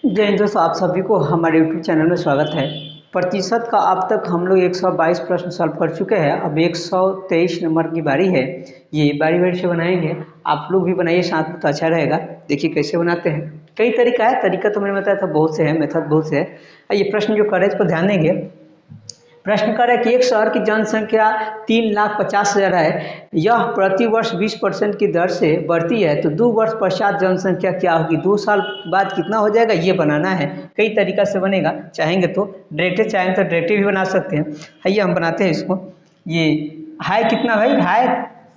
जय हिंद दोस्तों, आप सभी को हमारे यूट्यूब चैनल में स्वागत है। प्रतिशत का अब तक हम लोग 122 प्रश्न सॉल्व कर चुके हैं। अब 123 नंबर की बारी है। ये बारी बारी से बनाएंगे, आप लोग भी बनाइए साथ में तो अच्छा रहेगा। देखिए कैसे बनाते हैं। कई तरीका है, तरीका तो मैंने बताया था बहुत से है, मेथड बहुत से है। ये प्रश्न जो कर रहे हैं इस पर ध्यान देंगे। प्रश्न कर रहा है कि एक शहर की जनसंख्या 3,50,000 है। यह प्रति वर्ष 20% की दर से बढ़ती है, तो 2 वर्ष पश्चात जनसंख्या क्या होगी? 2 साल बाद कितना हो जाएगा, ये बनाना है। कई तरीका से बनेगा, चाहेंगे तो डायरेक्ट, चाहेंगे तो डायरेक्ट भी बना सकते हैं। आइए हम बनाते हैं इसको। ये हाई कितना भाई, हाई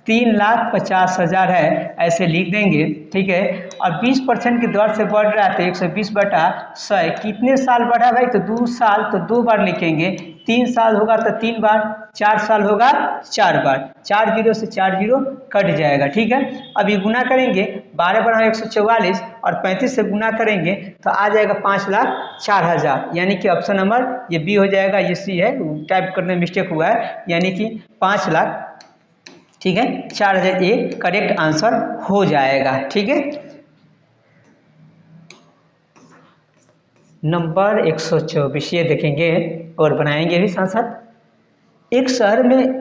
3,50,000 है, ऐसे लिख देंगे। ठीक है, और 20% की दर से बढ़ रहा है तो 120/100। कितने साल बढ़ा भाई? तो 2 साल, तो 2 बार लिखेंगे। 3 साल होगा तो 3 बार, 4 साल होगा 4 बार। 4 जीरो से 4 जीरो कट जाएगा। ठीक है, अभी गुना करेंगे, 12 बना 144 और 35 से गुना करेंगे तो आ जाएगा 5,04,000, यानी कि ऑप्शन नंबर ये बी हो जाएगा। ये सी है, टाइप करने में मिस्टेक हुआ है, यानी कि 5 लाख। ठीक है, 4,000 ये करेक्ट आंसर हो जाएगा। ठीक है, नंबर 124 ये देखेंगे और बनाएंगे भी साथ साथ। एक शहर में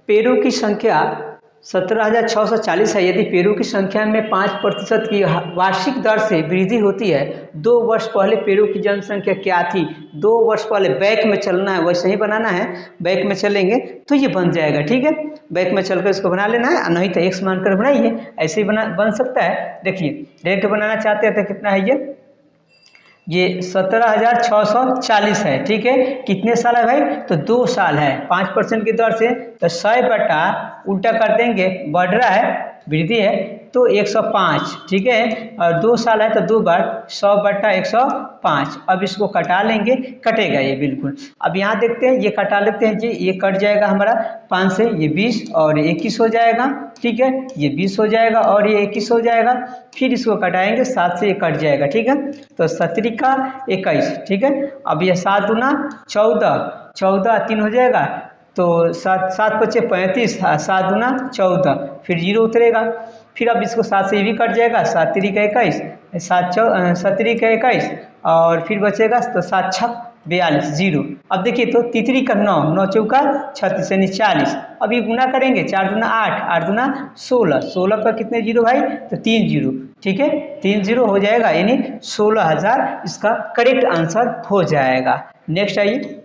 पेड़ों की संख्या 17,640 है। यदि पेड़ों की संख्या में 5% की वार्षिक दर से वृद्धि होती है, 2 वर्ष पहले पेड़ों की जनसंख्या क्या थी? 2 वर्ष पहले बैक में चलना है, वैसे ही बनाना है। बैक में चलेंगे तो ये बन जाएगा। ठीक है, बैक में चलकर इसको बना लेना है, नहीं तो एक्स मानकर बनाइए, ऐसे ही बन सकता है। देखिए डायरेक्ट बनाना चाहते हैं तो कितना है ये 17,640 है। ठीक है, कितने साल है भाई? तो 2 साल है। 5% की दर से तो 100 बटा उल्टा कर देंगे, बढ़ रहा है, वृद्धि है तो 105। ठीक है, और 2 साल है तो 2 बार, 100/105। अब इसको कटा लेंगे, कटेगा ये बिल्कुल। अब यहाँ देखते हैं, ये कटा लेते हैं जी, ये कट जाएगा हमारा 5 से, ये 20 और 21 हो जाएगा। ठीक है, ये 20 हो जाएगा और ये 21 हो जाएगा। फिर इसको कटाएंगे, 7 से ये कट जाएगा। ठीक है, तो 17×21। ठीक है, अब ये 7 दूना 14, 14 3 हो जाएगा, तो 7 7 × 5 = 35, 7 दूना 14, फिर जीरो उतरेगा। फिर अब इसको 7 से ये भी कट जाएगा, 7×3 = 21, 7×3 = 21 और फिर बचेगा तो 7×6 = 42, जीरो। अब देखिए तो तितरी का 9, 9×4 = 36 यानी 40। अब ये गुना करेंगे, 4 दूना 8, 8 दूना 16, 16 पर कितने जीरो भाई? तो 3 जीरो। ठीक है, 3 जीरो हो जाएगा, यानी 16,000 इसका करेक्ट आंसर हो जाएगा। नेक्स्ट आइए।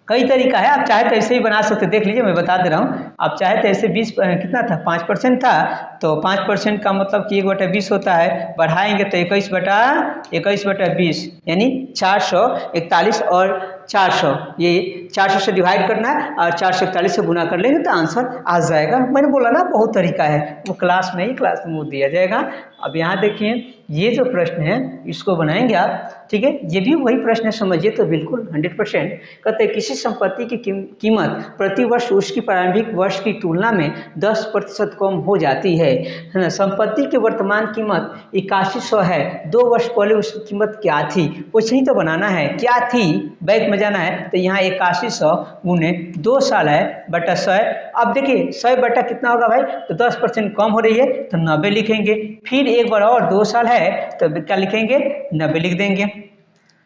कई तरीका है, आप चाहे तो ऐसे ही बना सकते, देख लीजिए मैं बता दे रहा हूँ। आप चाहे तो ऐसे 20 कितना था, 5% था, तो 5% का मतलब कि 1/20 होता है। बढ़ाएंगे तो 21/20 यानी 441 और 400, ये 400 से डिवाइड करना है और 441 से गुना कर लेंगे तो आंसर आ जाएगा। मैंने बोला ना बहुत तरीका है, वो क्लास में वो दिया जाएगा। अब यहाँ देखिए, ये जो प्रश्न है इसको बनाएंगे आप। ठीक है, ये भी वही प्रश्न है, समझिए तो बिल्कुल 100%। कहते हैं किसी संपत्ति की कीमत प्रति वर्ष उसकी प्रारंभिक वर्ष की तुलना में 10% कम हो जाती है ना। संपत्ति की वर्तमान कीमत 8100 है, 2 वर्ष पहले उसकी कीमत क्या थी? वैसे ही तो बनाना है, क्या थी, बैक में जाना है। तो यहाँ 8100 गुने 2 साल है बटा 100। अब देखिए 100 बटा कितना होगा भाई? तो 10% कम हो रही है तो 90 लिखेंगे। फिर एक बार और 2 साल है तो क्या लिखेंगे? 90 लिख देंगे।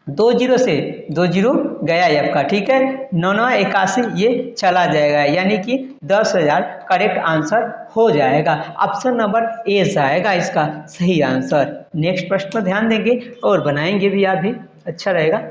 2 जीरो से 2 जीरो गया ये आपका। ठीक है, 9 9 81 ये चला जाएगा, यानी कि 10,000 करेक्ट आंसर हो जाएगा। ऑप्शन नंबर ए जाएगा इसका सही आंसर। नेक्स्ट प्रश्न पर ध्यान देंगे और बनाएंगे भी, आप भी अच्छा रहेगा।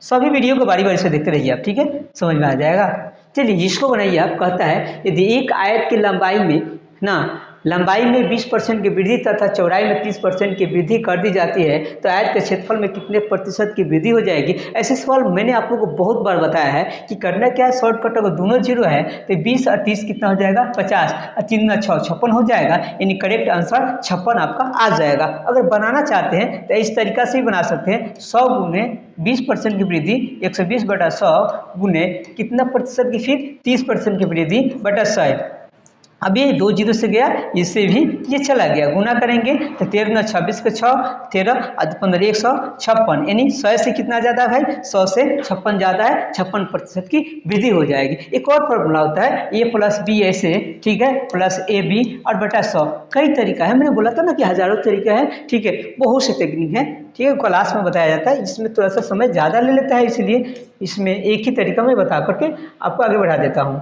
सभी वीडियो को बारी बारी से देखते रहिए आप। ठीक है, समझ में आ जाएगा। चलिए इसको बनाइए आप। कहता है यदि एक आयत की लंबाई में ना, लंबाई में 20% की वृद्धि तथा चौड़ाई में 30% की वृद्धि कर दी जाती है, तो आयत के क्षेत्रफल में कितने प्रतिशत की वृद्धि हो जाएगी? ऐसे सवाल मैंने आप लोगों को बहुत बार बताया है कि करना क्या है, शॉर्टकट। अगर दोनों जीरो है तो 20 और 30 कितना हो जाएगा? 50 और 3 × 6 = 56 हो जाएगा, यानी करेक्ट आंसर 56 आपका आ जाएगा। अगर बनाना चाहते हैं तो इस तरीका से ही बना सकते हैं। 100 गुने 20% की वृद्धि 120/100 गुने कितना प्रतिशत की, फिर 30% की वृद्धि बटा 100। अब ये 2 जीरो से गया, इससे भी ये चला गया, गुना करेंगे तो 13 × 26 के 6, 13 और 15 156, यानी 100 से कितना ज़्यादा भाई, 100 से 56 ज़्यादा है, 56% की वृद्धि हो जाएगी। एक और फॉर्मूला होता है ए प्लस बी ऐसे, ठीक है, प्लस ए बी और बटा 100। कई तरीका है, मैंने बोला था ना कि हज़ारों तरीका है, ठीक है, बहुत से टेक्निक है, ठीक है, क्लास में बताया जाता है, इसमें थोड़ा सा समय ज़्यादा ले लेता है, इसलिए इसमें एक ही तरीका मैं बता करके आपको आगे बढ़ा देता हूँ।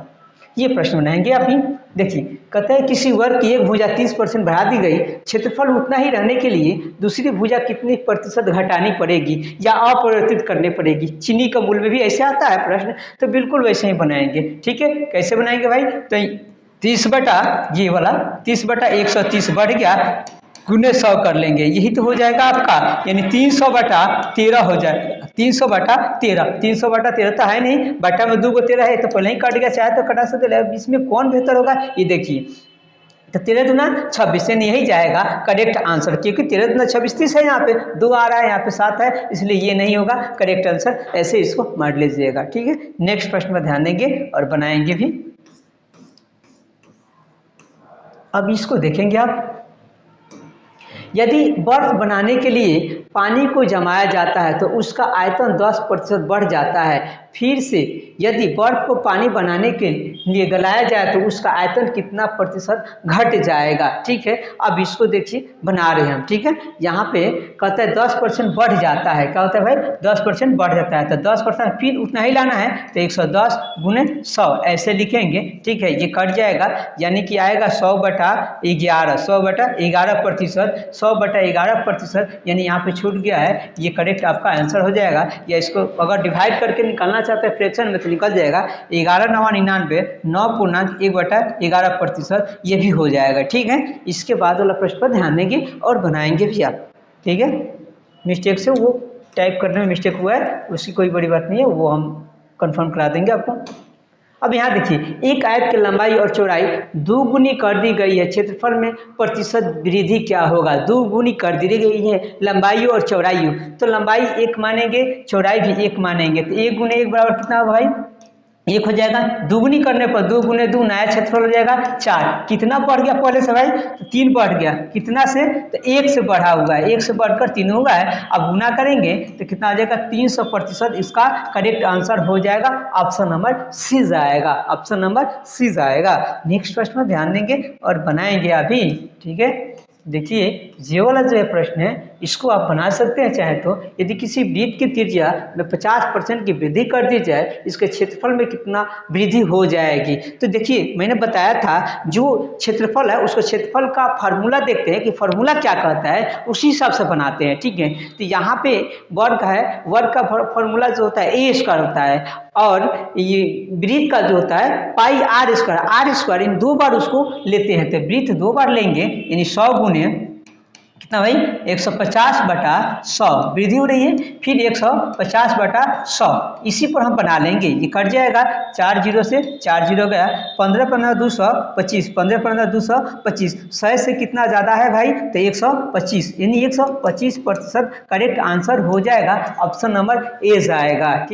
ये प्रश्न बनाएंगे आप ही। देखिए, कहता है किसी वर्ग की एक भुजा 30% बढ़ा दी गई, क्षेत्रफल उतना ही रहने के लिए दूसरी भुजा कितनी प्रतिशत घटानी पड़ेगी या अपरिवर्तित करनी पड़ेगी। चीनी का मूल्य में भी ऐसे आता है प्रश्न, तो बिल्कुल वैसे ही बनाएंगे, ठीक है। कैसे बनाएंगे भाई, तो 30 बटा ये वाला 30 बटा 130 बढ़ गया, गुने 100 कर लेंगे, यही तो हो जाएगा आपका, यानी 300 बटा 13 हो जाएगा। 300 बटा 13, 300 बटा 13 तो है नहीं, बटा में 2 को 13 है तो पहले ही कट गया, चाहे तो कटा सकते हैं, इसमें कौन बेहतर होगा, ये देखिए, तो 13 दूना 26, यानी यही जाएगा करेक्ट आंसर, क्योंकि 13 दूना 26 30 है, यहाँ पे 2 आ रहा है, यहाँ पे 7 है, इसलिए ये नहीं होगा करेक्ट आंसर, ऐसे इसको मार लीजिएगा, ठीक है। नेक्स्ट प्रश्न में ध्यान देंगे और बनाएंगे भी। अब इसको देखेंगे आप, यदि बर्फ बनाने के लिए पानी को जमाया जाता है तो उसका आयतन 10% बढ़ जाता है। फिर से यदि बर्फ को पानी बनाने के लिए गलाया जाए तो उसका आयतन कितना प्रतिशत घट जाएगा, ठीक है। अब इसको देखिए बना रहे हैं हम, ठीक है। यहाँ पे कहता है 10% बढ़ जाता है, क्या होता है भाई, 10% बढ़ जाता है, तो 10% फिर उतना ही लाना है, तो 110 गुने 100 ऐसे लिखेंगे, ठीक है। ये कट जाएगा, यानी कि आएगा 100 बटा 11, 100 बटा 11%, 100 बटा 11%, यानी यहाँ पे छूट गया है, ये करेक्ट आपका आंसर हो जाएगा। या इसको अगर डिवाइड करके निकालना चाहते हैं फ्रैक्शन में तो निकल जाएगा 11 9 99, 9.1/11%, ये भी हो जाएगा, ठीक है। इसके बाद वाला प्रश्न पर ध्यान देंगे और बनाएंगे भी आप, ठीक है। मिस्टेक से वो टाइप करने में मिस्टेक हुआ है, उसकी कोई बड़ी बात नहीं है, वो हम कंफर्म करा देंगे आपको। अब यहाँ देखिए, एक आयत की लंबाई और चौड़ाई दोगुनी कर दी गई है, क्षेत्रफल में प्रतिशत वृद्धि क्या होगा। दोगुनी कर दी गई है लंबाई और चौड़ाई, तो लंबाई 1 मानेंगे, चौड़ाई भी 1 मानेंगे, तो 1 गुने 1 बराबर कितना होगा भाई, 1 हो जाएगा। दुगुनी करने पर 2 गुने 2 नया क्षेत्रफल हो जाएगा 4, कितना बढ़ गया पहले से भाई, तो 3 बढ़ गया, कितना से, तो 1 से बढ़ा हुआ है, 1 से बढ़कर 3 हुआ है। अब गुना करेंगे तो कितना आ जाएगा, 300%, इसका करेक्ट आंसर हो जाएगा ऑप्शन नंबर सी जाएगा, ऑप्शन नंबर सी जाएगा। नेक्स्ट प्रश्न में ध्यान देंगे और बनाएंगे अभी, ठीक है। देखिए, ये वाला जो है प्रश्न है, इसको आप बना सकते हैं चाहे तो, यदि किसी वृत्त की त्रिज्या में 50% की वृद्धि कर दी जाए, इसके क्षेत्रफल में कितना वृद्धि हो जाएगी। तो देखिए, मैंने बताया था जो क्षेत्रफल है उसको क्षेत्रफल का फार्मूला देखते हैं कि फार्मूला क्या कहता है, उसी हिसाब से बनाते हैं, ठीक है। तो यहाँ पे वर्ग है, वर्ग का फार्मूला जो होता है ए स्क्वायर होता है, और ये वृत्त का जो होता है पाई आर स्क्वायर, इन 2 बार उसको लेते हैं, तो वृत्त 2 बार लेंगे, यानी 100 गुने कितना भाई, 150 बटा 100 वृद्धि हो रही है, फिर 150 बटा 100, इसी पर हम बना लेंगे, ये कट जाएगा, 4 जीरो से 4 जीरो गया, 15 15 225, 15 15 225, 100 से कितना ज़्यादा है भाई, तो 125, यानी 125% करेक्ट आंसर हो जाएगा, ऑप्शन नंबर ए जाएगा।